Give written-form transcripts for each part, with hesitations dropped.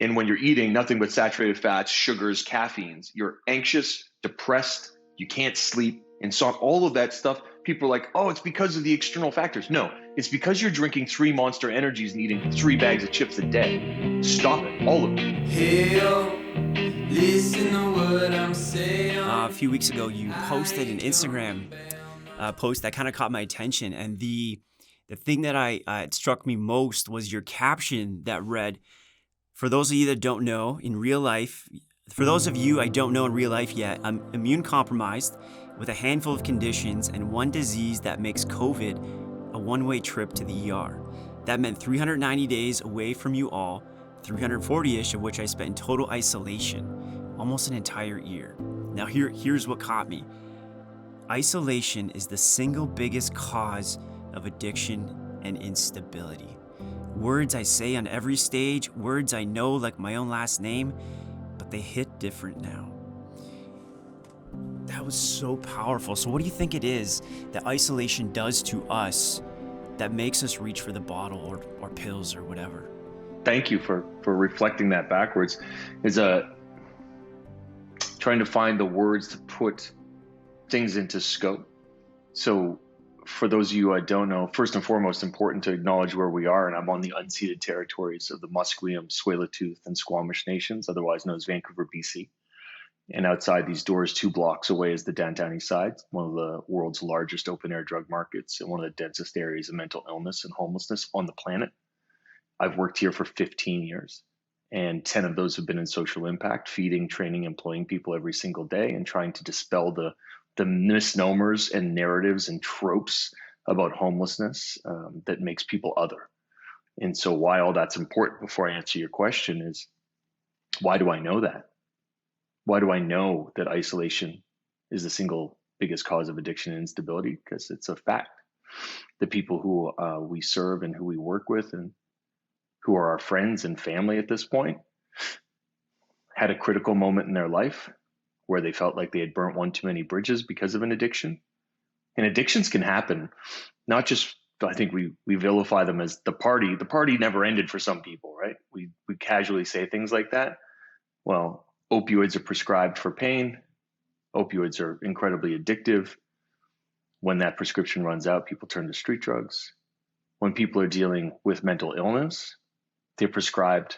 And when you're eating nothing but saturated fats, sugars, caffeines, you're anxious, depressed, you can't sleep, and so on. All of that stuff, people are like, oh, it's because of the external factors. No, it's because you're drinking 3 Monster Energies and eating 3 bags of chips a day. Stop it, all of it. Hey, yo, listen to what I'm saying. A few weeks ago, you posted an Instagram post that kind of caught my attention, and the thing that it struck me most was your caption that read, "For those of you that don't know, in real life, for those of you I don't know in real life yet, I'm immune compromised with a handful of conditions and one disease that makes COVID a one-way trip to the ER. That meant 390 days away from you all, 340-ish of which I spent in total isolation, almost an entire year." Now here's what caught me. Isolation is the single biggest cause of addiction and instability. Words I say on every stage, words I know like my own last name, but they hit different now. That was so powerful. So what do you think it is that isolation does to us that makes us reach for the bottle or pills or whatever? Thank you for reflecting that backwards. Is trying to find the words to put things into scope. So for those of you I don't know, first and foremost, important to acknowledge where we are, and I'm on the unceded territories of the Musqueam, Tsleil-Waututh, and Squamish nations, otherwise known as Vancouver, BC. And outside these doors, 2 blocks away, is the downtown east side, one of the world's largest open-air drug markets and one of the densest areas of mental illness and homelessness on the planet. I've worked here for 15 years, and 10 of those have been in social impact, feeding, training, employing people every single day, and trying to dispel the misnomers and narratives and tropes about homelessness that makes people other. And so why all that's important, before I answer your question, is why do I know that? Why do I know that isolation is the single biggest cause of addiction and instability? Because it's a fact. The people who we serve and who we work with and who are our friends and family at this point had a critical moment in their life where they felt like they had burnt one too many bridges because of an addiction. And addictions can happen, not just, I think we vilify them as the party. The party never ended for some people, right? We casually say things like that. Well, opioids are prescribed for pain. Opioids are incredibly addictive. When that prescription runs out, people turn to street drugs. When people are dealing with mental illness, they're prescribed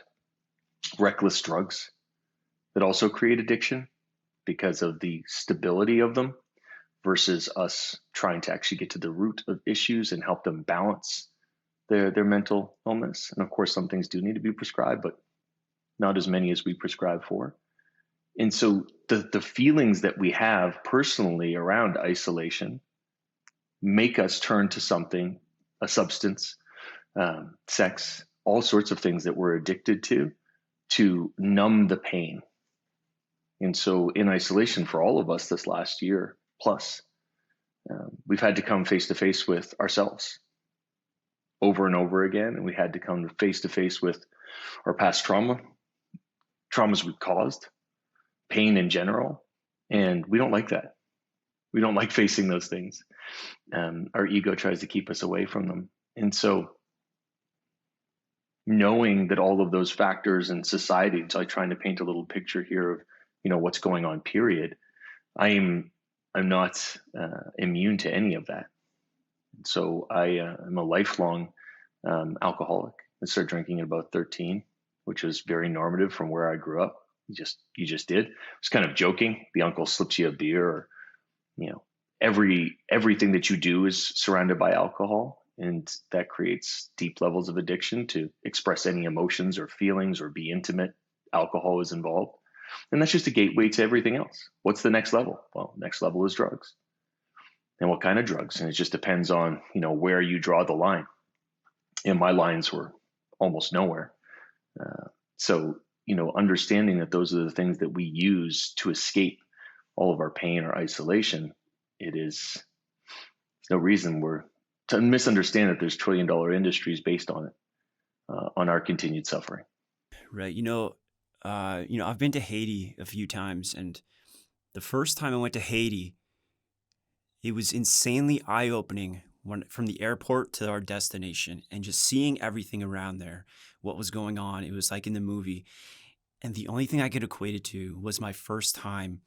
reckless drugs that also create addiction because of the stability of them, versus us trying to actually get to the root of issues and help them balance their mental illness. And of course, some things do need to be prescribed, but not as many as we prescribe for. And so the feelings that we have personally around isolation make us turn to something, a substance, sex, all sorts of things that we're addicted to numb the pain. And so in isolation for all of us this last year plus, we've had to come face to face with ourselves over and over again. And we had to come face to face with our past traumas we've caused, pain in general. And we don't like that. We don't like facing those things. Our ego tries to keep us away from them. And so knowing that all of those factors in society, it's like trying to paint a little picture here of, what's going on, period. I'm not immune to any of that. So I am a lifelong alcoholic. I started drinking at about 13, which was very normative from where I grew up. You just did. It's kind of joking. The uncle slips you a beer, or everything that you do is surrounded by alcohol, and that creates deep levels of addiction. To express any emotions or feelings or be intimate, alcohol is involved. And that's just a gateway to everything else. What's the next level? Well, next level is drugs. And what kind of drugs? And it just depends on, where you draw the line. And my lines were almost nowhere. So, understanding that those are the things that we use to escape all of our pain or isolation, there's no reason to misunderstand that there's trillion-dollar industries based on it, on our continued suffering. Right. I've been to Haiti a few times, and the first time I went to Haiti, it was insanely eye-opening from the airport to our destination and just seeing everything around there, what was going on. It was like in the movie. And the only thing I could equate it to was my first time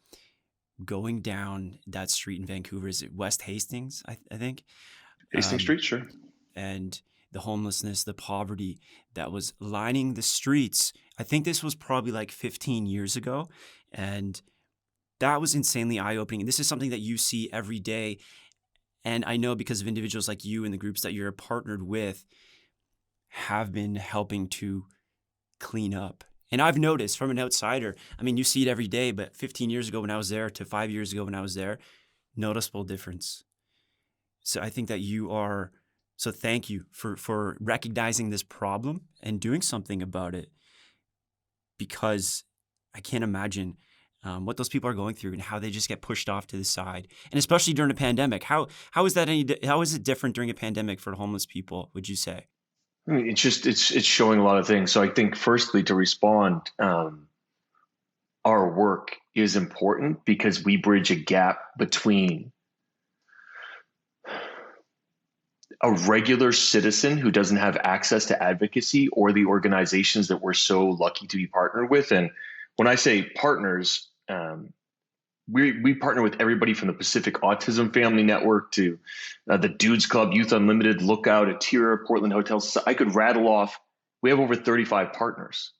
going down that street in Vancouver. Is it West Hastings, I think? Hastings Street, sure. And the homelessness, the poverty that was lining the streets. I think this was probably like 15 years ago. And that was insanely eye-opening. And this is something that you see every day. And I know because of individuals like you and the groups that you're partnered with have been helping to clean up. And I've noticed from an outsider, I mean, you see it every day, but 15 years ago when I was there to 5 years ago when I was there, noticeable difference. So I think that so thank you for recognizing this problem and doing something about it, because I can't imagine what those people are going through and how they just get pushed off to the side. And especially during a pandemic, how is it different during a pandemic for homeless people, would you say? I mean, it's showing a lot of things. So I think firstly to respond, our work is important because we bridge a gap between a regular citizen who doesn't have access to advocacy or the organizations that we're so lucky to be partnered with. And when I say partners, we partner with everybody from the Pacific Autism Family Network to the Dudes Club, Youth Unlimited, Lookout, Atira, Portland Hotels. I could rattle off. We have over 35 partners,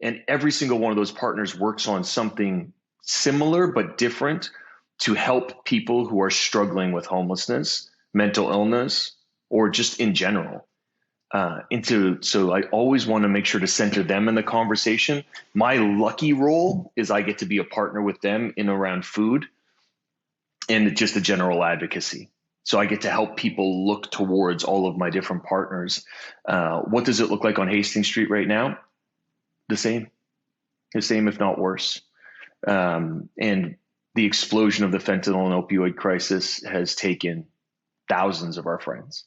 and every single one of those partners works on something similar but different to help people who are struggling with homelessness, mental illness, or just in general. So I always want to make sure to center them in the conversation. My lucky role is I get to be a partner with them in around food and just the general advocacy. So I get to help people look towards all of my different partners. What does it look like on Hastings Street right now? The same, if not worse. And the explosion of the fentanyl and opioid crisis has taken thousands of our friends.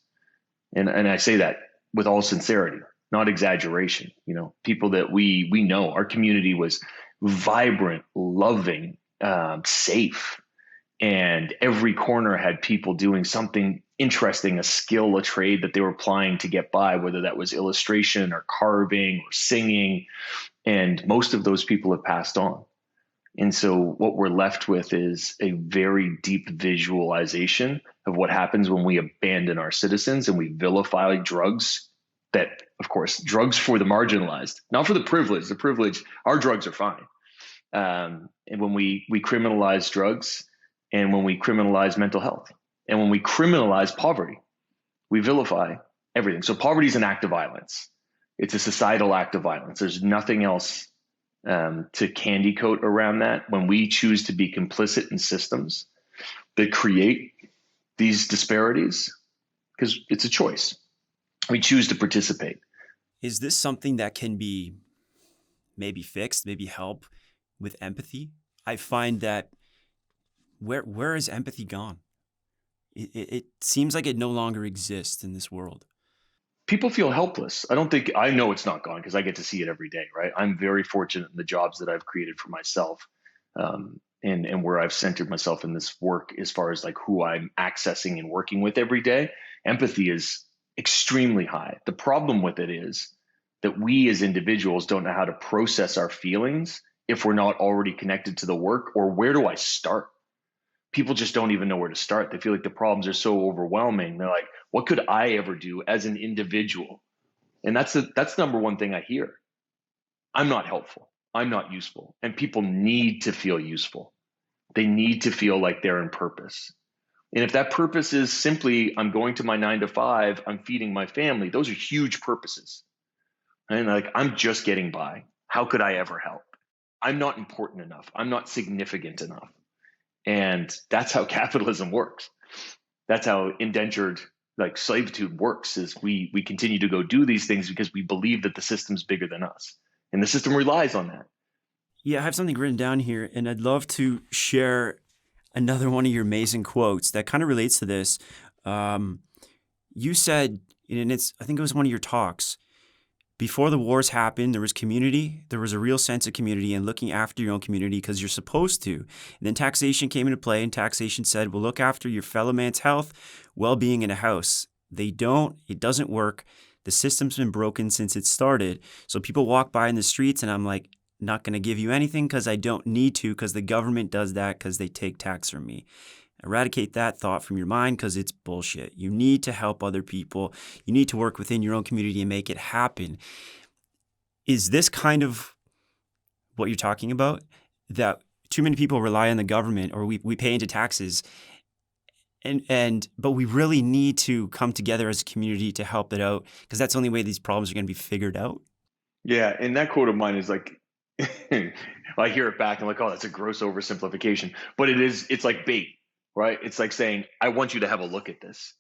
And I say that with all sincerity, not exaggeration. You know, people that we know, our community was vibrant, loving, safe. And every corner had people doing something interesting, a skill, a trade that they were applying to get by, whether that was illustration or carving or singing. And most of those people have passed on. And so what we're left with is a very deep visualization of what happens when we abandon our citizens and we vilify drugs that, of course, drugs for the marginalized, not for the privileged. The privileged, our drugs are fine. And when we criminalize drugs, and when we criminalize mental health, and when we criminalize poverty, we vilify everything. So poverty is an act of violence. It's a societal act of violence. There's nothing else to candy coat around that. When we choose to be complicit in systems that create these disparities, because it's a choice, we choose to participate. Is this something that can be maybe fixed, maybe help with empathy? I find that where is empathy gone? It seems like it no longer exists in this world. People feel helpless. I know it's not gone because I get to see it every day, right? I'm very fortunate in the jobs that I've created for myself, and where I've centered myself in this work as far as like who I'm accessing and working with every day. Empathy is extremely high. The problem with it is that we as individuals don't know how to process our feelings if we're not already connected to the work, or where do I start? People just don't even know where to start. They feel like the problems are so overwhelming. They're like, what could I ever do as an individual? And that's the number one thing I hear. I'm not helpful. I'm not useful. And people need to feel useful. They need to feel like they're in purpose. And if that purpose is simply, I'm going to my 9 to 5, I'm feeding my family, those are huge purposes. And like, I'm just getting by. How could I ever help? I'm not important enough. I'm not significant enough. And that's how capitalism works. That's how indentured, like servitude works, is we continue to go do these things because we believe that the system's bigger than us. And the system relies on that. Yeah, I have something written down here, and I'd love to share another one of your amazing quotes that kind of relates to this. You said, and I think it was one of your talks, before the wars happened, there was community. There was a real sense of community and looking after your own community because you're supposed to. And then taxation came into play, and taxation said, well, look after your fellow man's health, well-being in a house. They don't. It doesn't work. The system's been broken since it started. So people walk by in the streets, and I'm like, not going to give you anything because I don't need to, because the government does that because they take tax from me. Eradicate that thought from your mind because it's bullshit. You need to help other people. You need to work within your own community and make it happen. Is this kind of what you're talking about? That too many people rely on the government, or we pay into taxes, but we really need to come together as a community to help it out, because that's the only way these problems are going to be figured out. Yeah, and that quote of mine is like, I hear it back and I'm like, oh, that's a gross oversimplification. But it's like bait, right? It's like saying, I want you to have a look at this.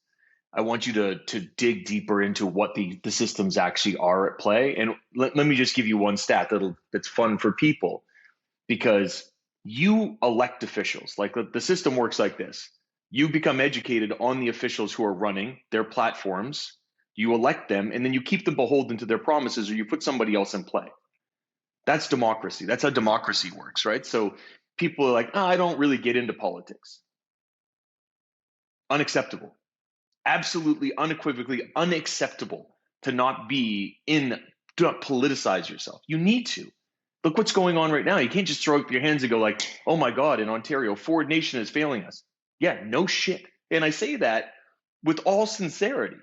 I want you to dig deeper into what the systems actually are at play. And let me just give you one stat that's fun for people, because you elect officials. Like the system works like this. You become educated on the officials who are running their platforms. You elect them, and then you keep them beholden to their promises, or you put somebody else in play. That's democracy. That's how democracy works, right? So people are like, oh, I don't really get into politics. Unacceptable. Absolutely, unequivocally unacceptable to not politicize yourself. You need to. Look what's going on right now. You can't just throw up your hands and go like, oh my God, in Ontario, Ford Nation is failing us. Yeah, no shit. And I say that with all sincerity.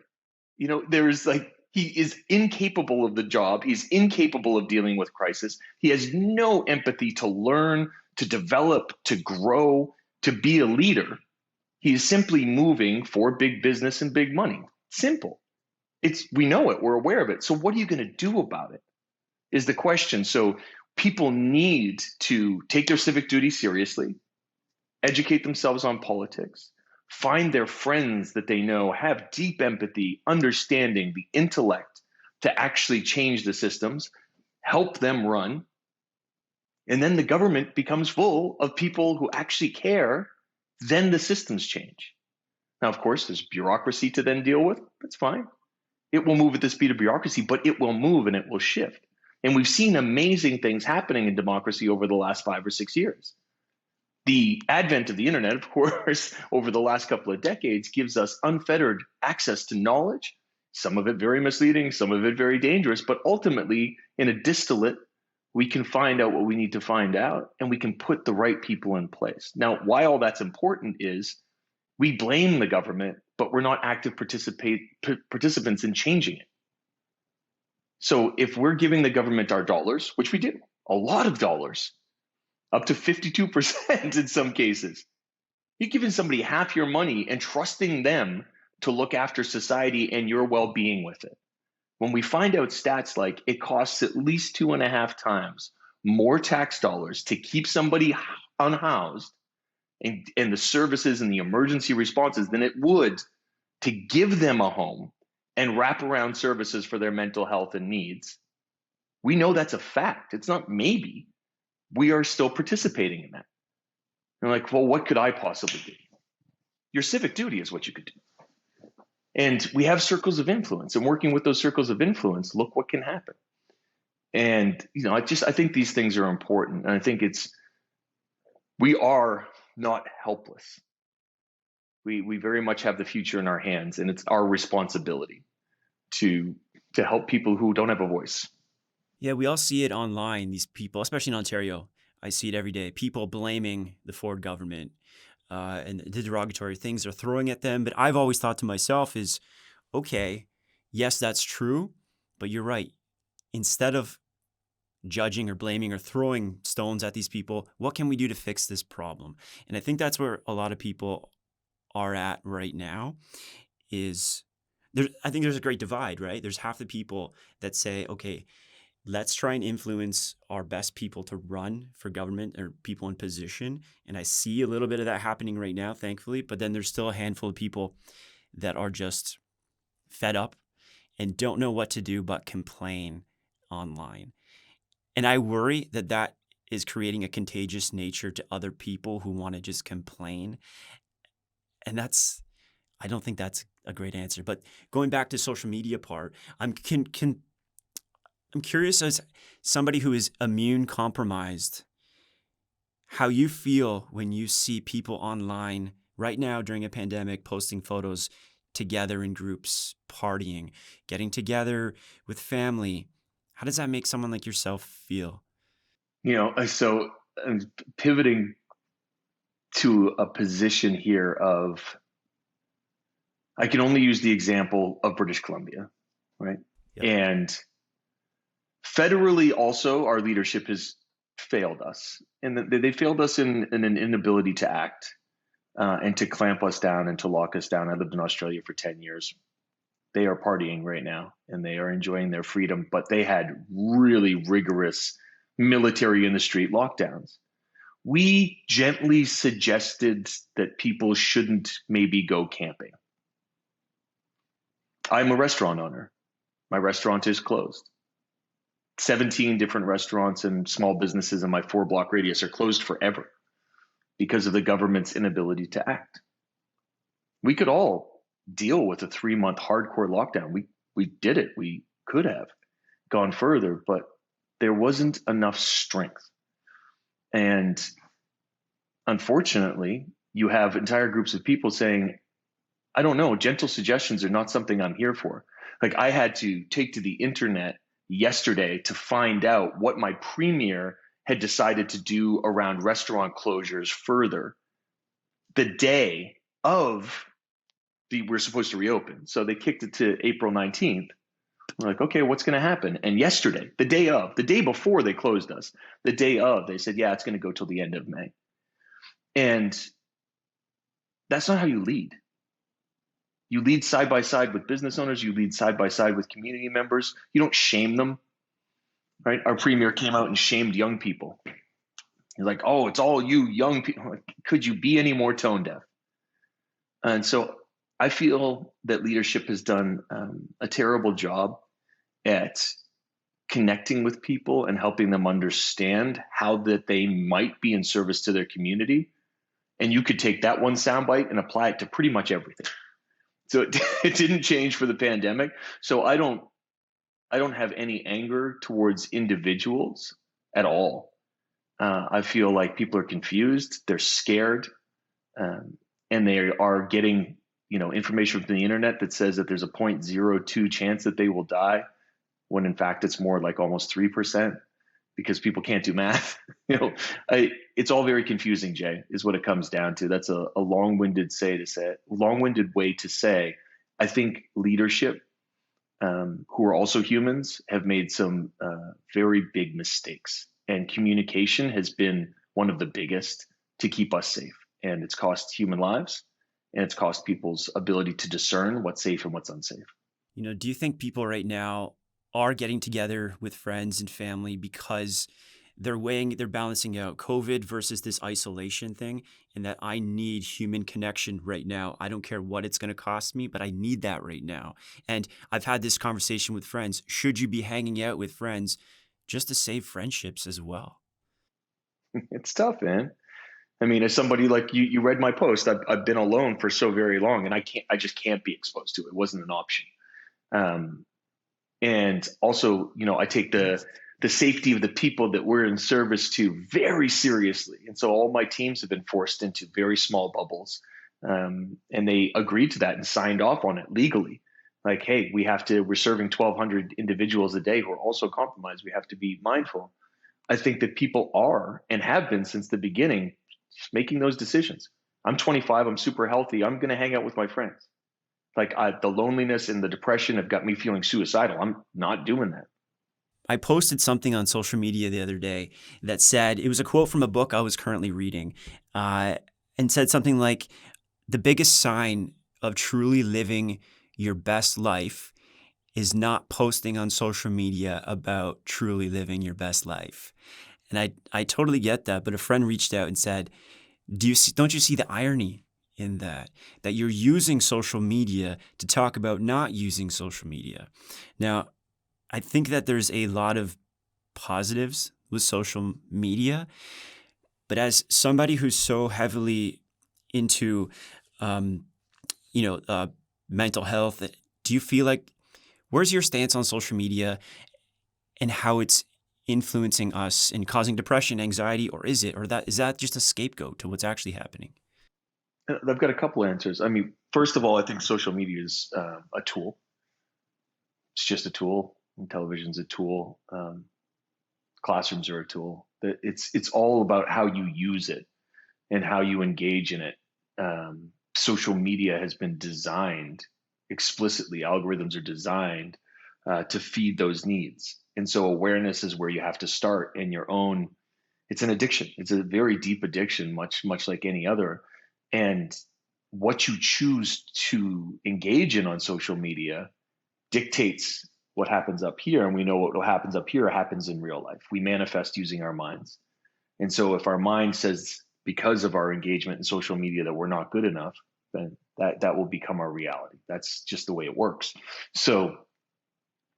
There's like, he is incapable of the job. He's incapable of dealing with crisis. He has no empathy to learn, to develop, to grow, to be a leader. He is simply moving for big business and big money. Simple. We know it. We're aware of it. So what are you going to do about it is the question. So people need to take their civic duty seriously, educate themselves on politics, find their friends that they know have deep empathy, understanding, the intellect to actually change the systems, help them run. And then the government becomes full of people who actually care. Then the systems change. Now, of course, there's bureaucracy to then deal with. That's fine. It will move at the speed of bureaucracy, but it will move and it will shift. And we've seen amazing things happening in democracy over the last 5 or 6 years. The advent of the internet, of course, over the last couple of decades gives us unfettered access to knowledge, some of it very misleading, some of it very dangerous, but ultimately in a distillate, we can find out what we need to find out, and we can put the right people in place. Now, why all that's important is we blame the government, but we're not active participants in changing it. So if we're giving the government our dollars, which we do, a lot of dollars, up to 52% in some cases, you're giving somebody half your money and trusting them to look after society and your well-being with it. When we find out stats like it costs at least 2.5 times more tax dollars to keep somebody unhoused and the services and the emergency responses than it would to give them a home and wrap around services for their mental health and needs, we know that's a fact. It's not maybe. We are still participating in that. You're like, well, what could I possibly do? Your civic duty is what you could do. And we have circles of influence, and working with those circles of influence, look what can happen. And, I think these things are important. And I think we are not helpless. We very much have the future in our hands, and it's our responsibility to help people who don't have a voice. Yeah, we all see it online, these people, especially in Ontario. I see it every day. People blaming the Ford government and the derogatory things they're throwing at them. But I've always thought to myself is, okay, yes, that's true, but you're right. Instead of judging or blaming or throwing stones at these people, what can we do to fix this problem? And I think that's where a lot of people are at right now I think there's a great divide, right? There's half the people that say, okay, let's try and influence our best people to run for government or people in position. And I see a little bit of that happening right now, thankfully. But then there's still a handful of people that are just fed up and don't know what to do but complain online. And I worry that is creating a contagious nature to other people who want to just complain. And I don't think that's a great answer. But going back to social media part, I'm curious, as somebody who is immune compromised, how you feel when you see people online right now during a pandemic posting photos together in groups, partying, getting together with family. How does that make someone like yourself feel? So pivoting to a position here of, I can only use the example of British Columbia, right? Yep. And federally, also, our leadership has failed us, and they failed us in an inability to act and to clamp us down and to lock us down. I lived in Australia for 10 years. They are partying right now and they are enjoying their freedom, but they had really rigorous military in the street lockdowns. We gently suggested that people shouldn't maybe go camping. I'm a restaurant owner. My restaurant is closed. 17 different restaurants and small businesses in my 4-block radius are closed forever because of the government's inability to act. We could all deal with a 3-month hardcore lockdown. We did it. We could have gone further, but there wasn't enough strength. And unfortunately, you have entire groups of people saying, I don't know, gentle suggestions are not something I'm here for. Like, I had to take to the internet yesterday to find out what my premier had decided to do around restaurant closures further the day of we're supposed to reopen. So they kicked it to April 19th. We're like, okay, what's going to happen? And yesterday, the day before they closed us, the day of, they said, yeah, it's going to go till the end of May. And that's not how you lead. You lead side by side with business owners. You lead side by side with community members. You don't shame them, right? Our premier came out and shamed young people. He's like, oh, it's all you young people. Like, could you be any more tone deaf? And so I feel that leadership has done a terrible job at connecting with people and helping them understand how that they might be in service to their community. And you could take that one soundbite and apply it to pretty much everything. So it didn't change for the pandemic. So I don't have any anger towards individuals at all. I feel like people are confused, they're scared, and they are getting information from the internet that says that there's a 0.02 chance that they will die, when in fact it's more like almost 3%, because people can't do math. It's all very confusing, Jay, is what it comes down to. That's a long-winded way to say, I think leadership, who are also humans, have made some very big mistakes, and communication has been one of the biggest to keep us safe. And it's cost human lives, and it's cost people's ability to discern what's safe and what's unsafe. Do you think people right now are getting together with friends and family because they're balancing out COVID versus this isolation thing, and that I need human connection right now? I don't care what it's going to cost me, but I need that right now. And I've had this conversation with friends. Should you be hanging out with friends just to save friendships as well? It's tough, man. I mean, as somebody like you read my post. I've been alone for so very long, and I just can't be exposed to it. It wasn't an option. And also, I take the safety of the people that we're in service to very seriously. And so all my teams have been forced into very small bubbles. And they agreed to that and signed off on it legally. Like, hey, we're serving 1,200 individuals a day who are also compromised. We have to be mindful. I think that people are, and have been since the beginning, just making those decisions. I'm 25. I'm super healthy. I'm going to hang out with my friends. Like, the loneliness and the depression have got me feeling suicidal. I'm not doing that. I posted something on social media the other day that said, it was a quote from a book I was currently reading, and said something like, the biggest sign of truly living your best life is not posting on social media about truly living your best life. And I totally get that. But a friend reached out and said, don't you see the irony in that you're using social media to talk about not using social media? Now, I think that there's a lot of positives with social media, but as somebody who's so heavily into, mental health, do you feel like, where's your stance on social media? and how it's influencing us and causing depression, anxiety, or is that just a scapegoat to what's actually happening? I've got a couple answers. I mean, first of all, I think social media is a tool. It's just a tool, and television's a tool. Classrooms are a tool. It's all about how you use it and how you engage in it. Social media has been designed explicitly. Algorithms are designed to feed those needs, and so awareness is where you have to start in your own. It's an addiction. It's a very deep addiction, much like any other. And what you choose to engage in on social media dictates what happens up here. And we know what happens up here happens in real life. We manifest using our minds. And so if our mind says, because of our engagement in social media, that we're not good enough, then that will become our reality. That's just the way it works. So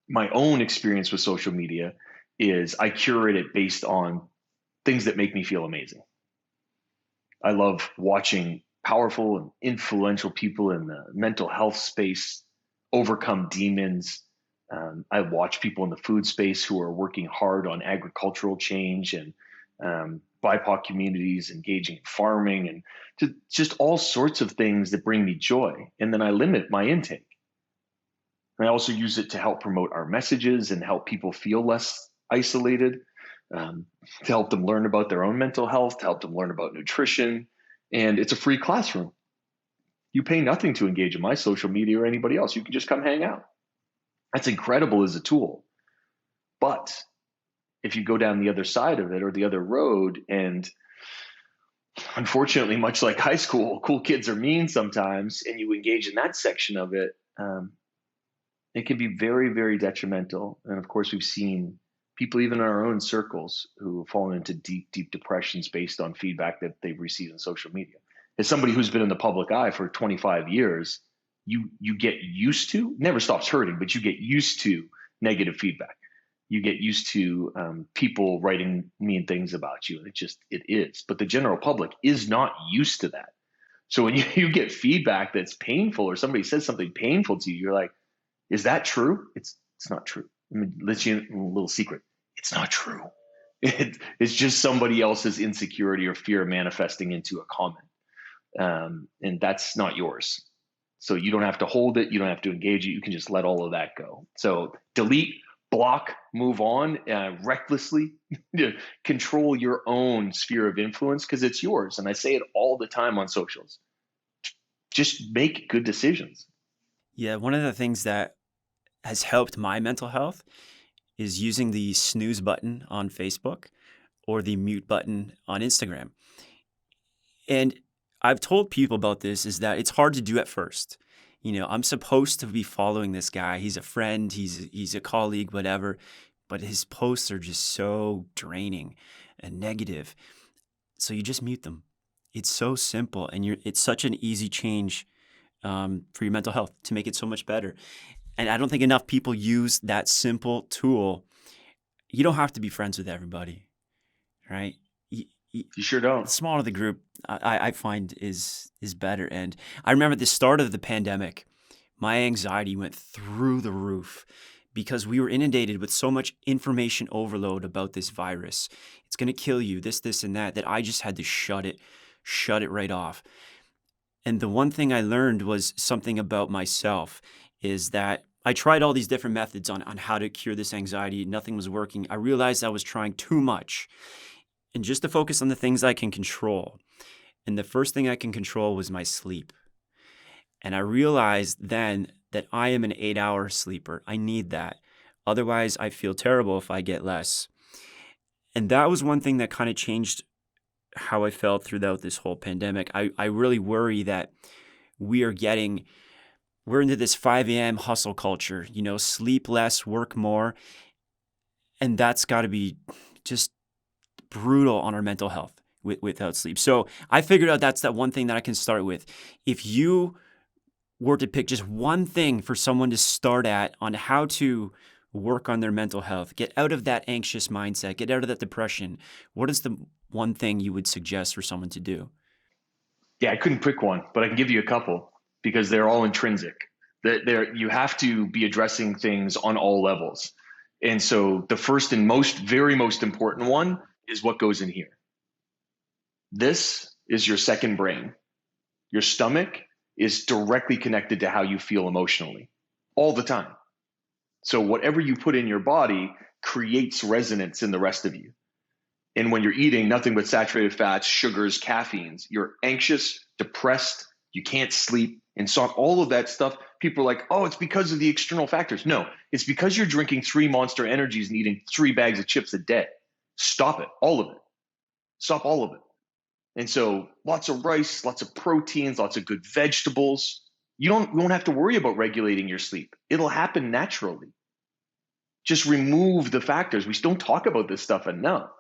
my own experience with social media is I curate it based on things that make me feel amazing. I love watching powerful and influential people in the mental health space overcome demons. I watch people in the food space who are working hard on agricultural change and BIPOC communities engaging in farming and just all sorts of things that bring me joy. And then I limit my intake. And I also use it to help promote our messages and help people feel less isolated, to help them learn about their own mental health, to help them learn about nutrition. And it's a free classroom. You pay nothing to engage in my social media or anybody else. You can just come hang out. That's incredible as a tool. But if you go down the other side of it or the other road, and unfortunately, much like high school, cool kids are mean sometimes, and you engage in that section of it, it can be very, very detrimental. And of course, we've seen people even in our own circles who have fallen into deep, deep depressions based on feedback that they've received in social media. As somebody who's been in the public eye for 25 years, you get used to, never stops hurting, but you get used to negative feedback. You get used to people writing mean things about you. It is. But the general public is not used to that. So when you get feedback that's painful or somebody says something painful to you, you're like, is that true? It's not true. Let me let you in a little secret. It's not true. It's just somebody else's insecurity or fear manifesting into a comment. And that's not yours. So you don't have to hold it. You don't have to engage it. You can just let all of that go. So delete, block, move on, recklessly control your own sphere of influence because it's yours. And I say it all the time on socials. Just make good decisions. Yeah, one of the things that has helped my mental health is using the snooze button on Facebook or the mute button on Instagram. And I've told people about this is that it's hard to do at first. You know, I'm supposed to be following this guy. He's a friend, he's a colleague, whatever, but his posts are just so draining and negative. So you just mute them. It's so simple, and it's such an easy change for your mental health to make it so much better. And I don't think enough people use that simple tool. You don't have to be friends with everybody, right? You sure don't. The smaller the group, I find is better. And I remember at the start of the pandemic, my anxiety went through the roof because we were inundated with so much information overload about this virus. It's going to kill you, this, and that I just had to shut it right off. And the one thing I learned was something about myself is that I tried all these different methods on how to cure this anxiety. Nothing was working. I realized I was trying too much. And just to focus on the things I can control. And the first thing I can control was my sleep. And I realized then that I am an 8-hour sleeper. I need that. Otherwise, I feel terrible if I get less. And that was one thing that kind of changed how I felt throughout this whole pandemic. I really worry that we're into this 5 a.m. hustle culture, sleep less, work more. And that's got to be just brutal on our mental health without sleep. So I figured out that's that one thing that I can start with. If you were to pick just one thing for someone to start at on how to work on their mental health, get out of that anxious mindset, get out of that depression, what is the one thing you would suggest for someone to do? Yeah, I couldn't pick one, but I can give you a couple because they're all intrinsic. You have to be addressing things on all levels. And so the first and very most important one is what goes in here. This is your second brain. Your stomach is directly connected to how you feel emotionally all the time. So whatever you put in your body creates resonance in the rest of you. And when you're eating nothing but saturated fats, sugars, caffeines, you're anxious, depressed, you can't sleep, and so on, all of that stuff. People are like, oh, it's because of the external factors. No, it's because you're drinking 3 Monster Energies and eating 3 bags of chips a day. Stop it, all of it. Stop all of it. And so lots of rice, lots of proteins, lots of good vegetables. You won't have to worry about regulating your sleep. It'll happen naturally. Just remove the factors. We don't talk about this stuff enough.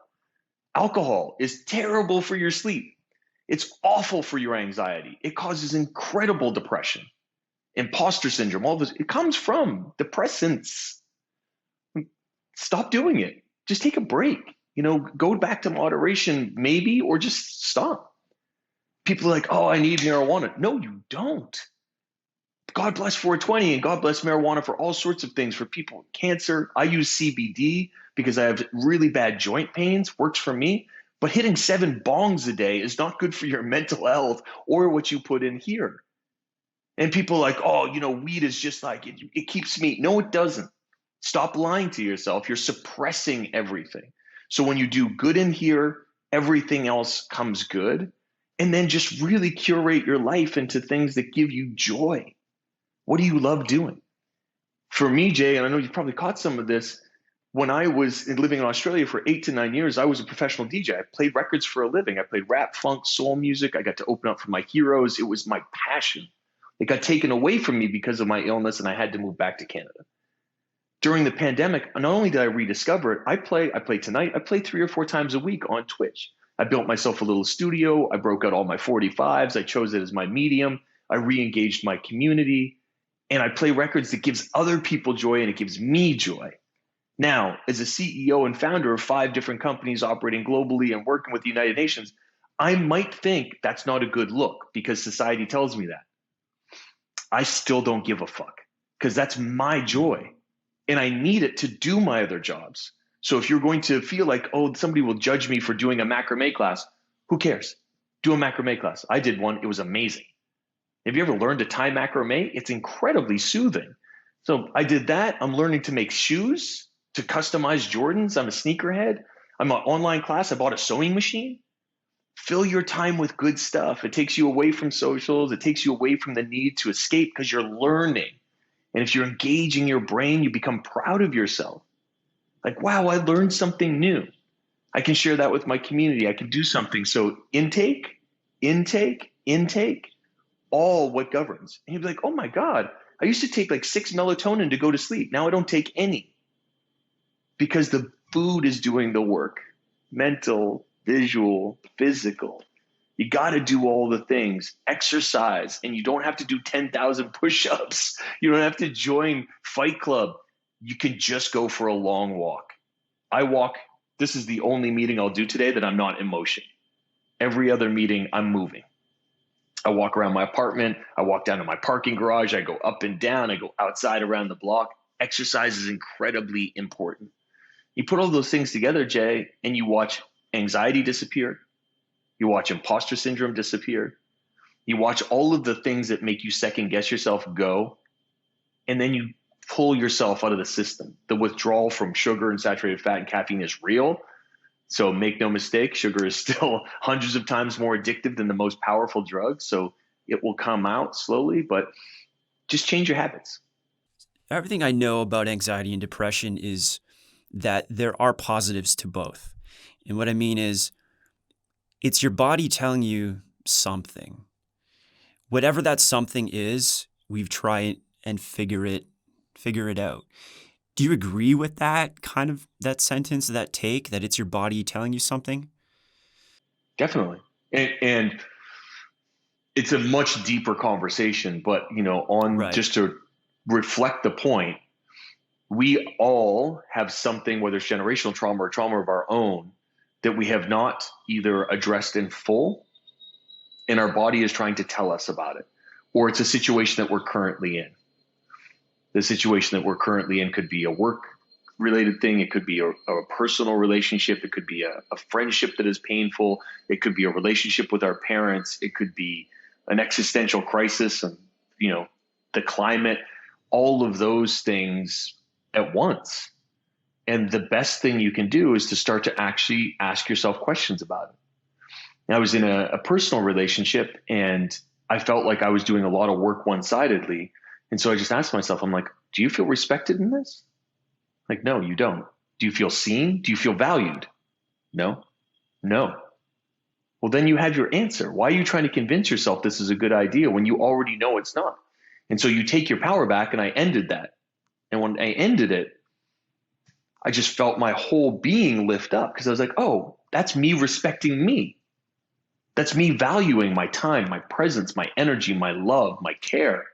Alcohol is terrible for your sleep. It's awful for your anxiety. It causes incredible depression, imposter syndrome, all this. It comes from depressants. Stop doing it. Just take a break. Go back to moderation maybe, or just stop. People are like, oh, I need marijuana. No, you don't. God bless 420 and God bless marijuana for all sorts of things for people with cancer. I use CBD because I have really bad joint pains, works for me. But hitting 7 bongs a day is not good for your mental health or what you put in here. And people are like, oh, weed is just like, it keeps me. No, it doesn't. Stop lying to yourself. You're suppressing everything. So when you do good in here, everything else comes good. And then just really curate your life into things that give you joy. What do you love doing? For me, Jay, and I know you probably caught some of this, when I was living in Australia for 8 to 9 years, I was a professional DJ. I played records for a living. I played rap, funk, soul music. I got to open up for my heroes. It was my passion. It got taken away from me because of my illness, and I had to move back to Canada. During the pandemic, not only did I rediscover it, I play tonight. I play 3 or 4 times a week on Twitch. I built myself a little studio. I broke out all my 45s. I chose it as my medium. I re-engaged my community. And I play records that gives other people joy, and it gives me joy. Now, as a CEO and founder of 5 different companies operating globally and working with the United Nations, I might think that's not a good look because society tells me that. I still don't give a fuck because that's my joy. And I need it to do my other jobs. So if you're going to feel like, oh, somebody will judge me for doing a macrame class, who cares? Do a macrame class. I did one. It was amazing. Have you ever learned to tie macrame? It's incredibly soothing. So I did that. I'm learning to make shoes, to customize Jordans. I'm a sneakerhead. I'm an online class. I bought a sewing machine. Fill your time with good stuff. It takes you away from socials. It takes you away from the need to escape because you're learning. And if you're engaging your brain, you become proud of yourself. Like, wow, I learned something new. I can share that with my community. I can do something. So intake, all what governs. And you'd be like, oh my God, I used to take like 6 melatonin to go to sleep. Now I don't take any because the food is doing the work. Mental, visual, physical. You got to do all the things. Exercise, and you don't have to do 10,000 push-ups. You don't have to join Fight Club. You can just go for a long walk. I walk. This is the only meeting I'll do today that I'm not in motion. Every other meeting, I'm moving. I walk around my apartment. I walk down to my parking garage. I go up and down. I go outside around the block. Exercise is incredibly important. You put all those things together, Jay, and you watch anxiety disappear. You watch imposter syndrome disappear. You watch all of the things that make you second guess yourself go. And then you pull yourself out of the system. The withdrawal from sugar and saturated fat and caffeine is real. So make no mistake, sugar is still hundreds of times more addictive than the most powerful drug. So it will come out slowly, but just change your habits. Everything I know about anxiety and depression is that there are positives to both. And what I mean is, it's your body telling you something. Whatever that something is, we've tried and figure it out. Do you agree with that kind of that sentence, that take, that it's your body telling you something? Definitely. And it's a much deeper conversation, but Right. Just to reflect the point, we all have something, whether it's generational trauma or trauma of our own, that we have not either addressed in full, and our body is trying to tell us about it, or it's a situation that we're currently in. The situation that we're currently in could be a work related thing. It could be a personal relationship. It could be a friendship that is painful. It could be a relationship with our parents. It could be an existential crisis and, the climate, all of those things at once. And the best thing you can do is to start to actually ask yourself questions about it. And I was in a personal relationship and I felt like I was doing a lot of work one-sidedly. And so I just asked myself, I'm like, do you feel respected in this? Like, no, you don't. Do you feel seen? Do you feel valued? No. Well, then you have your answer. Why are you trying to convince yourself this is a good idea when you already know it's not? And so you take your power back, and I ended that. And when I ended it, I just felt my whole being lift up because I was like, oh, that's me respecting me. That's me valuing my time, my presence, my energy, my love, my care.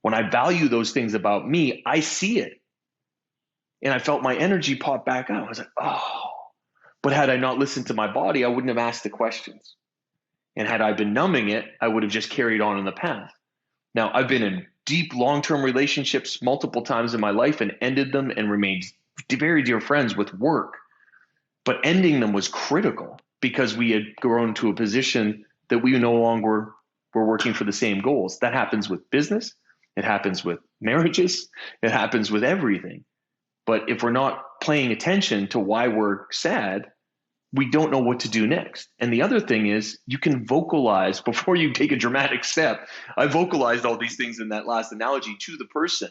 When I value those things about me, I see it. And I felt my energy pop back up. I was like, oh. But had I not listened to my body, I wouldn't have asked the questions. And had I been numbing it, I would have just carried on in the path. Now, I've been in deep long-term relationships multiple times in my life and ended them and remained very dear friends with work. But ending them was critical because we had grown to a position that we no longer were working for the same goals. That happens with business. It happens with marriages. It happens with everything. But if we're not paying attention to why we're sad, we don't know what to do next. And the other thing is you can vocalize before you take a dramatic step. I vocalized all these things in that last analogy to the person.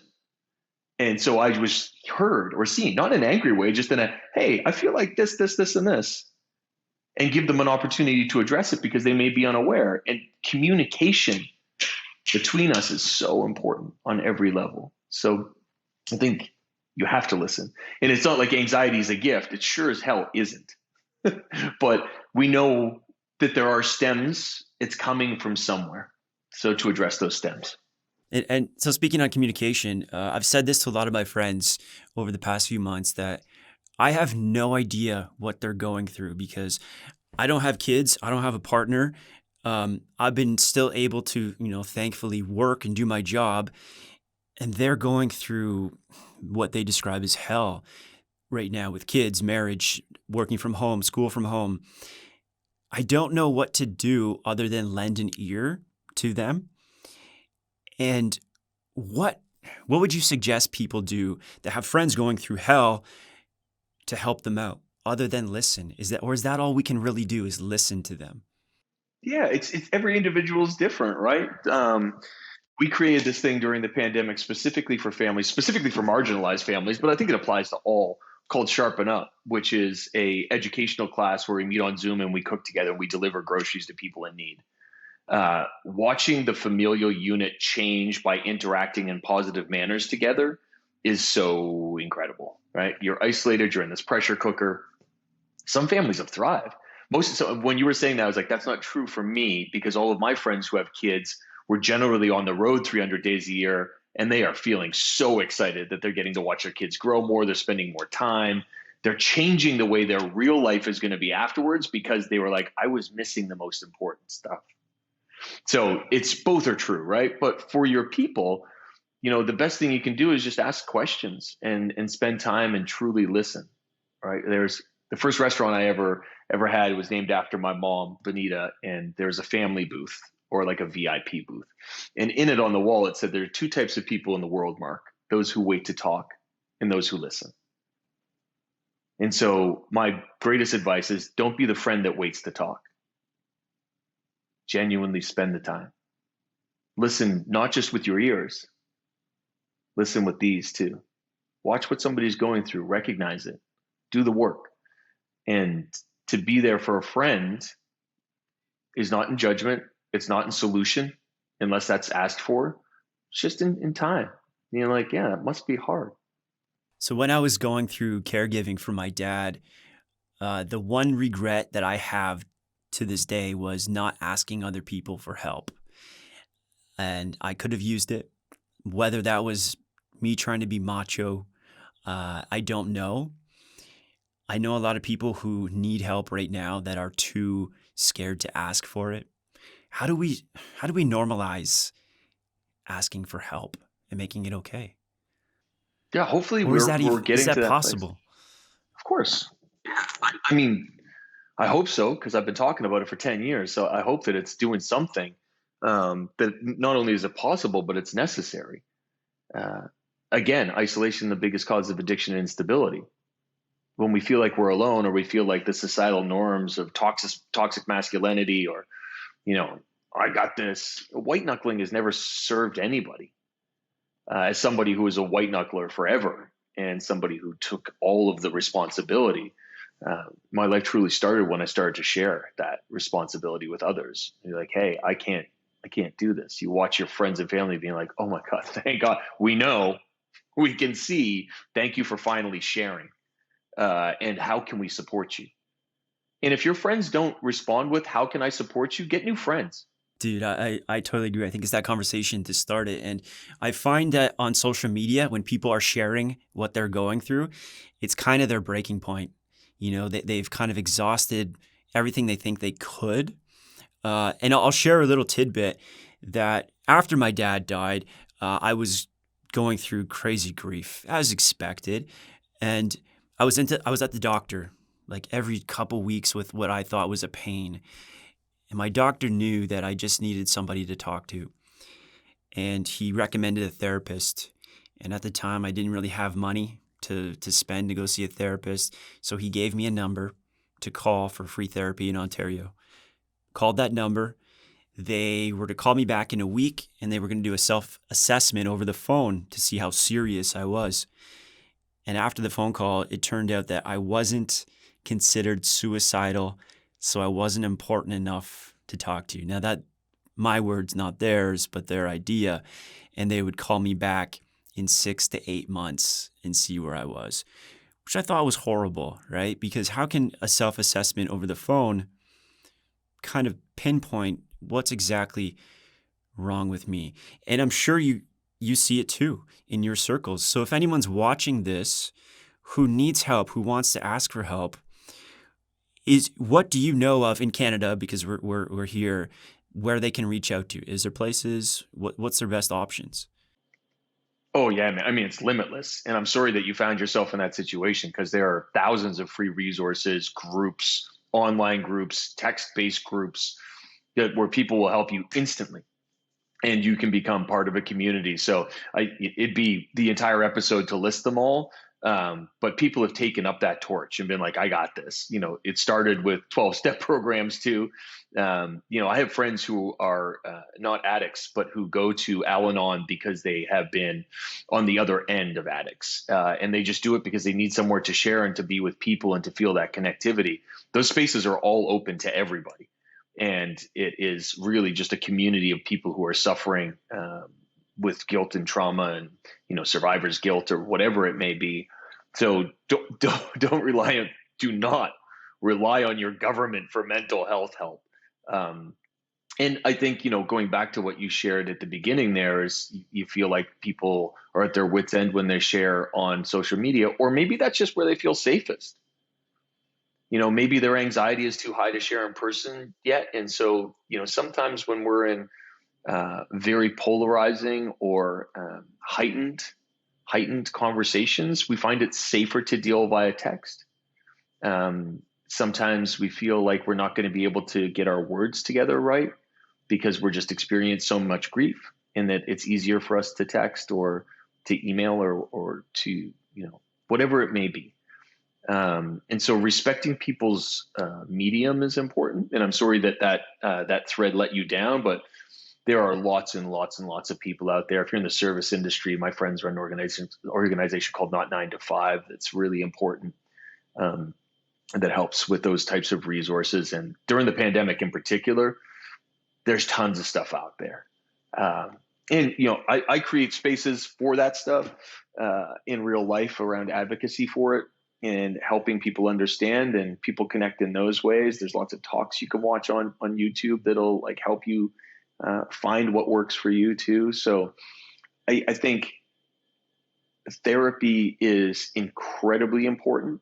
And so I was heard or seen, not in an angry way, just in a, hey, I feel like this, and this. And give them an opportunity to address it because they may be unaware. And communication between us is so important on every level. So I think you have to listen. And it's not like anxiety is a gift. It sure as hell isn't. But we know that there are stems. It's coming from somewhere. So to address those stems. And so speaking on communication, I've said this to a lot of my friends over the past few months that I have no idea what they're going through because I don't have kids. I don't have a partner. I've been still able to, thankfully work and do my job. And they're going through what they describe as hell right now with kids, marriage, working from home, school from home. I don't know what to do other than lend an ear to them. And what would you suggest people do that have friends going through hell to help them out other than listen? Is that all we can really do is listen to them? Yeah, it's every individual is different, right? We created this thing during the pandemic specifically for families, specifically for marginalized families, but I think it applies to all, called Sharpen Up, which is a educational class where we meet on Zoom and we cook together and we deliver groceries to people in need. Watching the familial unit change by interacting in positive manners together is so incredible, right? You're isolated, you're in this pressure cooker. Some families have thrived. So when you were saying that, I was like, that's not true for me because all of my friends who have kids were generally on the road 300 days a year, and they are feeling so excited that they're getting to watch their kids grow more. They're spending more time. They're changing the way their real life is going to be afterwards because they were like, I was missing the most important stuff. So it's both are true, right? But for your people, the best thing you can do is just ask questions and spend time and truly listen, right? There's the first restaurant I ever had was named after my mom, Benita, and there's a family booth or like a VIP booth. And in it on the wall, it said there are two types of people in the world, Mark, those who wait to talk and those who listen. And so my greatest advice is don't be the friend that waits to talk. Genuinely spend the time. Listen, not just with your ears. Listen with these too. Watch what somebody's going through. Recognize it. Do the work. And to be there for a friend is not in judgment. It's not in solution unless that's asked for. It's just in time. Yeah, it must be hard. So when I was going through caregiving for my dad, the one regret that I have to this day was not asking other people for help. And I could have used it, whether that was me trying to be macho, I don't know. I know a lot of people who need help right now that are too scared to ask for it. How do we normalize asking for help and making it okay? Yeah, hopefully Or is that we're getting is that to that possible? place. Of course. I mean, I hope so, because I've been talking about it for 10 years. So I hope that it's doing something, that not only is it possible, but it's necessary. Uh, Again, isolation, the biggest cause of addiction and instability. When we feel like we're alone, or we feel like the societal norms of toxic masculinity, or, you know, I got this, white knuckling has never served anybody. As somebody who was a white knuckler forever, and somebody who took all of the responsibility, my life truly started when I started to share that responsibility with others. You're like, hey, I can't do this. You watch your friends and family being like, oh my God, thank God. We know, we can see, thank you for finally sharing. And how can we support you? And if your friends don't respond with, how can I support you? Get new friends. Dude, I totally agree. I think it's that conversation to start it. And I find that on social media, when people are sharing what they're going through, it's kind of their breaking point. You know, they've kind of exhausted everything they think they could. And I'll share a little tidbit that after my dad died, I was going through crazy grief, as expected. And I was at the doctor like every couple weeks with what I thought was a pain. And my doctor knew that I just needed somebody to talk to. And he recommended a therapist. And at the time, I didn't really have money to spend to go see a therapist. So he gave me a number to call for free therapy in Ontario. Called that number. They were to call me back in a week, and they were going to do a self-assessment over the phone to see how serious I was. And after the phone call, it turned out that I wasn't considered suicidal, so I wasn't important enough to talk to. Now that, my words, not theirs, but their idea. And they would call me back in 6 to 8 months and see where I was, which I thought was horrible, right? Because how can a self-assessment over the phone kind of pinpoint what's exactly wrong with me? And I'm sure you see it too in your circles. So if anyone's watching this who needs help, who wants to ask for help, what do you know of in Canada, because we're here, where they can reach out to? Is there places? What's their best options? Oh yeah, man. I mean, it's limitless. And I'm sorry that you found yourself in that situation, because there are thousands of free resources, groups, online groups, text-based groups where people will help you instantly, and you can become part of a community. So it'd be the entire episode to list them all. But people have taken up that torch and been like, I got this. You know, it started with 12-step programs too. I have friends who are not addicts, but who go to Al-Anon because they have been on the other end of addicts. And they just do it because they need somewhere to share and to be with people and to feel that connectivity. Those spaces are all open to everybody. And it is really just a community of people who are suffering with guilt and trauma, and survivor's guilt, or whatever it may be. So do not rely on your government for mental health help. And I think, going back to what you shared at the beginning, there is, you feel like people are at their wits' end when they share on social media, or maybe that's just where they feel safest. Maybe their anxiety is too high to share in person yet. And so, sometimes when we're in very polarizing or heightened conversations, we find it safer to deal via text. Sometimes we feel like we're not going to be able to get our words together right, because we're just experiencing so much grief, and that it's easier for us to text or to email or to, whatever it may be. And so respecting people's medium is important. And I'm sorry that thread let you down, but there are lots and lots and lots of people out there. If you're in the service industry, my friends run an organization called Not 9 to 5 that's really important, that helps with those types of resources. And during the pandemic in particular, there's tons of stuff out there. And I create spaces for that stuff in real life around advocacy for it and helping people understand, and people connect in those ways. There's lots of talks you can watch on YouTube that'll help you find what works for you too. So I think therapy is incredibly important,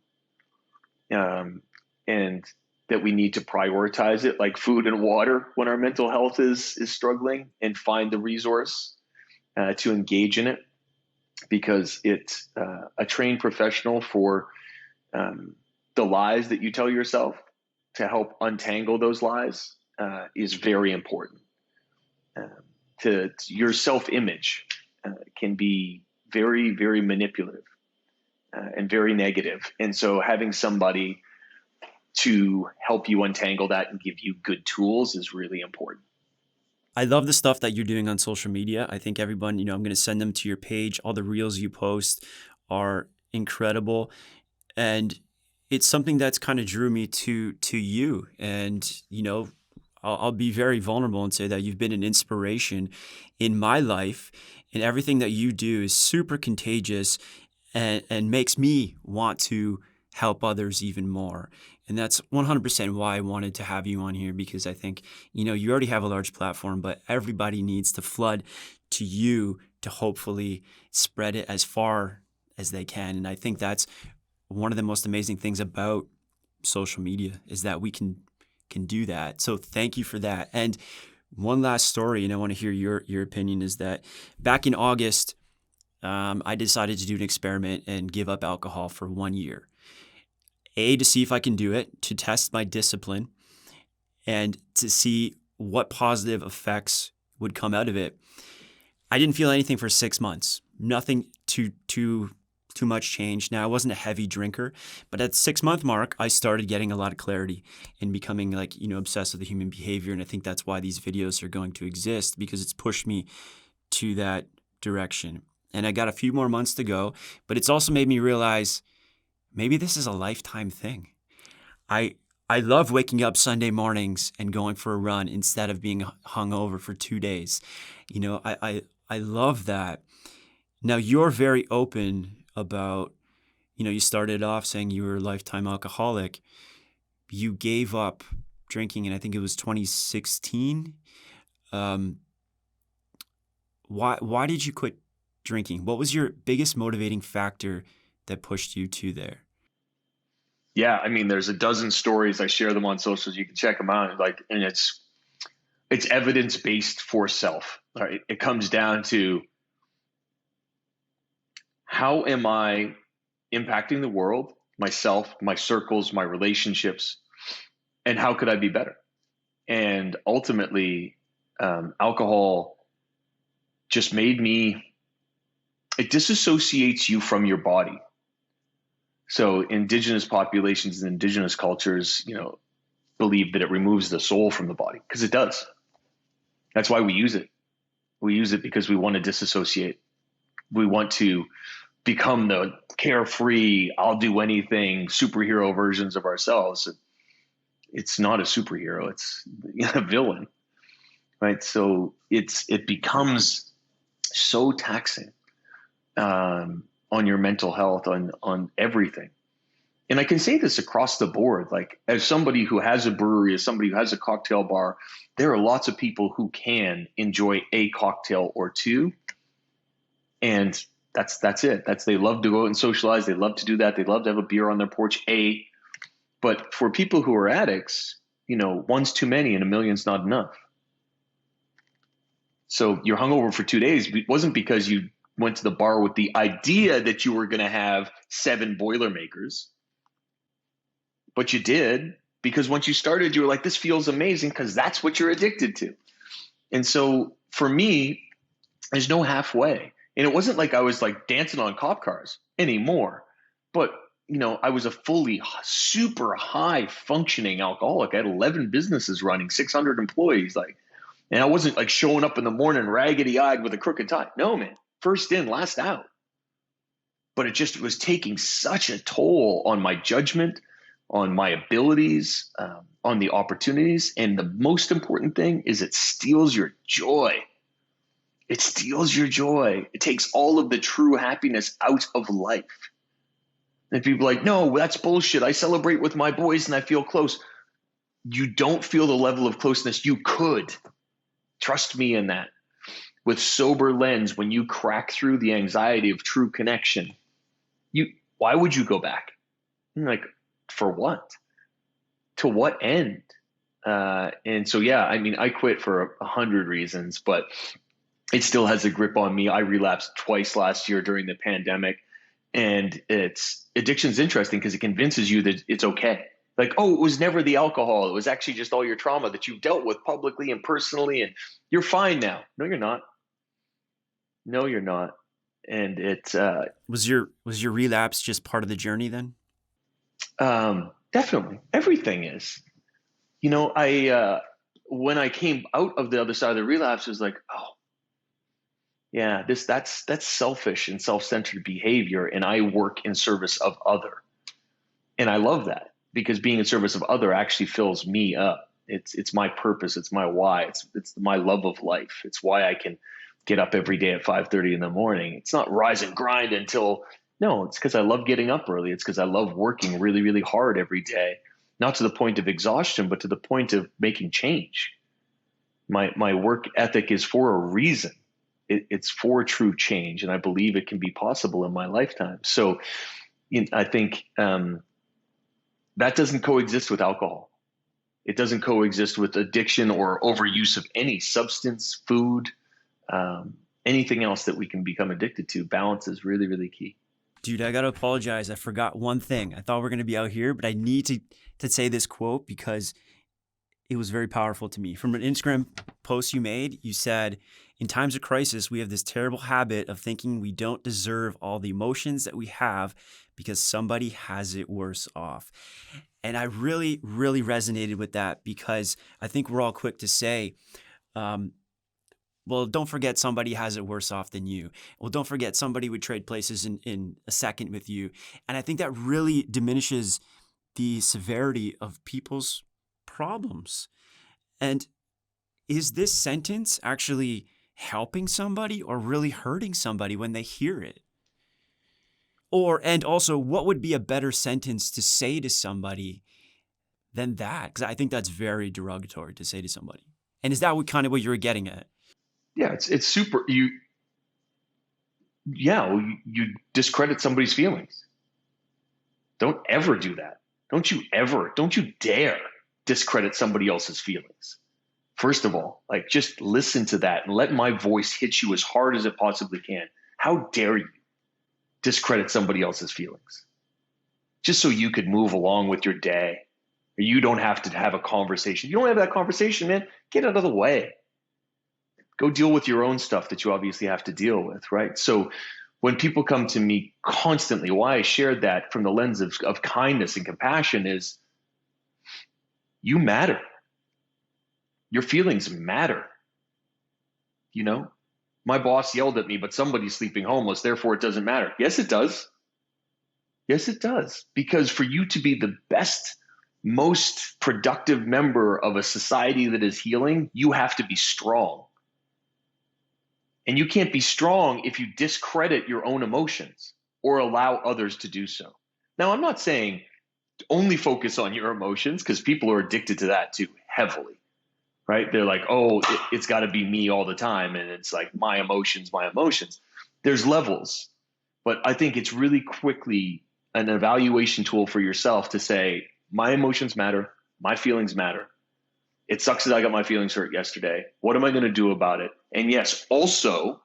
and that we need to prioritize it like food and water when our mental health is struggling, and find the resource to engage in it, because it's a trained professional for The lies that you tell yourself to help untangle those lies is very important. To your self-image can be very, very manipulative and very negative. And so having somebody to help you untangle that and give you good tools is really important. I love the stuff that you're doing on social media. I think everyone, I'm going to send them to your page. All the reels you post are incredible. And it's something that's kind of drew me to you. And, I'll be very vulnerable and say that you've been an inspiration in my life, and everything that you do is super contagious and makes me want to help others even more. And that's 100% why I wanted to have you on here, because I think, you already have a large platform, but everybody needs to flood to you to hopefully spread it as far as they can. And I think that's one of the most amazing things about social media, is that we can do that. So thank you for that. And one last story, and I want to hear your opinion, is that back in August, I decided to do an experiment and give up alcohol for 1 year. To see if I can do it, to test my discipline, and to see what positive effects would come out of it. I didn't feel anything for 6 months. Nothing too much change. Now, I wasn't a heavy drinker, but at the 6-month mark, I started getting a lot of clarity and becoming obsessed with the human behavior. And I think that's why these videos are going to exist, because it's pushed me to that direction. And I got a few more months to go, but it's also made me realize maybe this is a lifetime thing. I love waking up Sunday mornings and going for a run instead of being hungover for 2 days. I love that. Now, you're very open about, you started off saying you were a lifetime alcoholic. You gave up drinking, and I think it was 2016. Why did you quit drinking? What was your biggest motivating factor that pushed you to there? Yeah, I mean, there's a dozen stories. I share them on socials. You can check them out. And it's evidence-based for self. Right? It comes down to, how am I impacting the world, myself, my circles, my relationships, and how could I be better? And ultimately, alcohol just it disassociates you from your body. So indigenous populations and indigenous cultures, believe that it removes the soul from the body, because it does. That's why we use it. We use it because we want to disassociate. We want to become the carefree, I'll do anything superhero versions of ourselves. It's not a superhero. It's a villain, right? So it becomes so taxing on your mental health, on everything. And I can say this across the board, like, as somebody who has a brewery, as somebody who has a cocktail bar, there are lots of people who can enjoy a cocktail or two, and that's it. They love to go out and socialize. They love to do that. They love to have a beer on their porch. But for people who are addicts, one's too many and a million's not enough. So you're hungover for 2 days. It wasn't because you went to the bar with the idea that you were going to have 7 Boilermakers, but you did, because once you started, you were like, this feels amazing, because that's what you're addicted to. And so for me, there's no halfway. And it wasn't like I was like dancing on cop cars anymore, but I was a fully super high functioning alcoholic. I had 11 businesses running, 600 employees, and I wasn't like showing up in the morning raggedy eyed with a crooked tie. No, man, first in, last out. But it just was taking such a toll on my judgment, on my abilities, on the opportunities. And the most important thing is, it steals your joy. It steals your joy. It takes all of the true happiness out of life. And people are like, no, that's bullshit. I celebrate with my boys and I feel close. You don't feel the level of closeness you could. Trust me in that. With sober lens, when you crack through the anxiety of true connection, why would you go back? Like, for what? To what end? And so, yeah, I mean, I quit for 100 reasons, but it still has a grip on me. I relapsed twice last year during the pandemic. And addiction's interesting because it convinces you that it's okay. Like, oh, it was never the alcohol. It was actually just all your trauma that you've dealt with publicly and personally, and you're fine now. No, you're not. No, you're not. And was your relapse just part of the journey then? Definitely. Everything is. I when I came out of the other side of the relapse, it was like, oh, yeah, that's selfish and self-centered behavior, and I work in service of other. And I love that, because being in service of other actually fills me up. It's my purpose, it's my why, it's my love of life. It's why I can get up every day at 5:30 in the morning. It's not rise and grind until no, it's because I love getting up early. It's because I love working really, really hard every day, not to the point of exhaustion, but to the point of making change. My work ethic is for a reason. It's for true change, and I believe it can be possible in my lifetime. So I think that doesn't coexist with alcohol. It doesn't coexist with addiction or overuse of any substance, food, anything else that we can become addicted to. Balance is really, really key. Dude, I got to apologize. I forgot one thing. I thought we were going to be out here, but I need to say this quote because it was very powerful to me. From an Instagram post you made, you said, in times of crisis, we have this terrible habit of thinking we don't deserve all the emotions that we have because somebody has it worse off. And I really, really resonated with that, because I think we're all quick to say, well, don't forget somebody has it worse off than you. Well, don't forget somebody would trade places in a second with you. And I think that really diminishes the severity of people's problems. And is this sentence actually helping somebody or really hurting somebody when they hear it? And also, what would be a better sentence to say to somebody than that? Because I think that's very derogatory to say to somebody. And is that what you were getting at? Yeah, it's super. You discredit somebody's feelings. Don't ever do that. Don't you dare discredit somebody else's feelings. First of all, just listen to that and let my voice hit you as hard as it possibly can. How dare you discredit somebody else's feelings? Just so you could move along with your day. Or you don't have to have a conversation. You don't have that conversation, man. Get out of the way. Go deal with your own stuff that you obviously have to deal with, right? So when people come to me constantly, why I shared that from the lens of kindness and compassion is, you matter. Your feelings matter. My boss yelled at me, but somebody's sleeping homeless, therefore it doesn't matter. Yes, it does. Yes, it does. Because for you to be the best, most productive member of a society that is healing, you have to be strong. And you can't be strong if you discredit your own emotions or allow others to do so. Now, I'm not saying only focus on your emotions, because people are addicted to that too, heavily. Right? They're like, oh, it's got to be me all the time. And it's like, my emotions. There's levels. But I think it's really quickly an evaluation tool for yourself to say, my emotions matter. My feelings matter. It sucks that I got my feelings hurt yesterday. What am I going to do about it? And yes, also,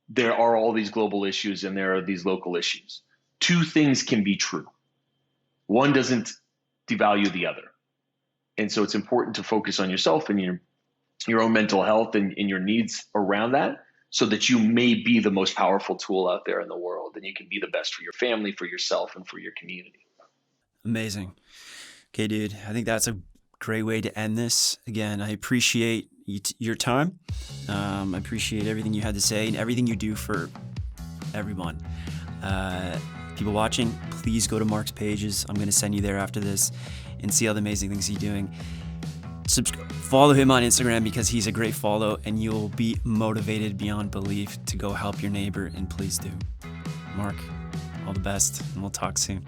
there are all these global issues and there are these local issues. Two things can be true. One doesn't devalue the other. And so it's important to focus on yourself and your own mental health and your needs around that, so that you may be the most powerful tool out there in the world, and you can be the best for your family, for yourself, and for your community. Amazing. Okay, dude, I think that's a great way to end this. Again, I appreciate your time. I appreciate everything you had to say and everything you do for everyone. People watching, please go to Mark's pages. I'm going to send you there after this and see all the amazing things he's doing. Follow him on Instagram, because he's a great follow, and you'll be motivated beyond belief to go help your neighbor, and please do. Mark, all the best, and we'll talk soon.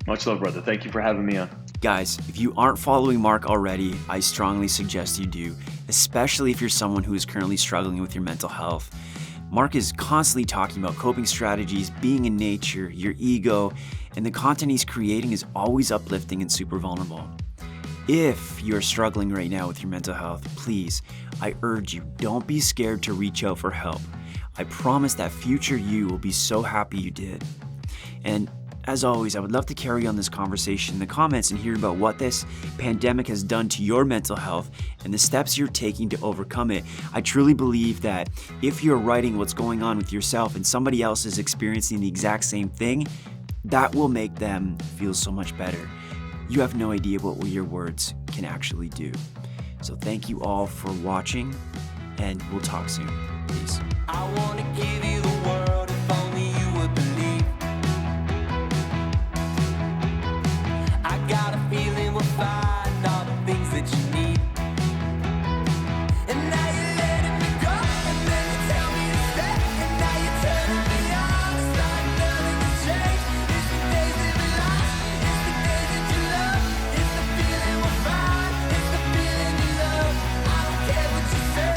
Much love, brother. Thank you for having me on. Guys, if you aren't following Mark already, I strongly suggest you do, especially if you're someone who is currently struggling with your mental health. Mark is constantly talking about coping strategies, being in nature, your ego, and the content he's creating is always uplifting and super vulnerable. If you're struggling right now with your mental health, please, I urge you, don't be scared to reach out for help. I promise that future you will be so happy you did. And as always, I would love to carry on this conversation in the comments and hear about what this pandemic has done to your mental health and the steps you're taking to overcome it. I truly believe that if you're writing what's going on with yourself and somebody else is experiencing the exact same thing, that will make them feel so much better. You have no idea what your words can actually do. So thank you all for watching, and we'll talk soon. Peace. I wanna give you the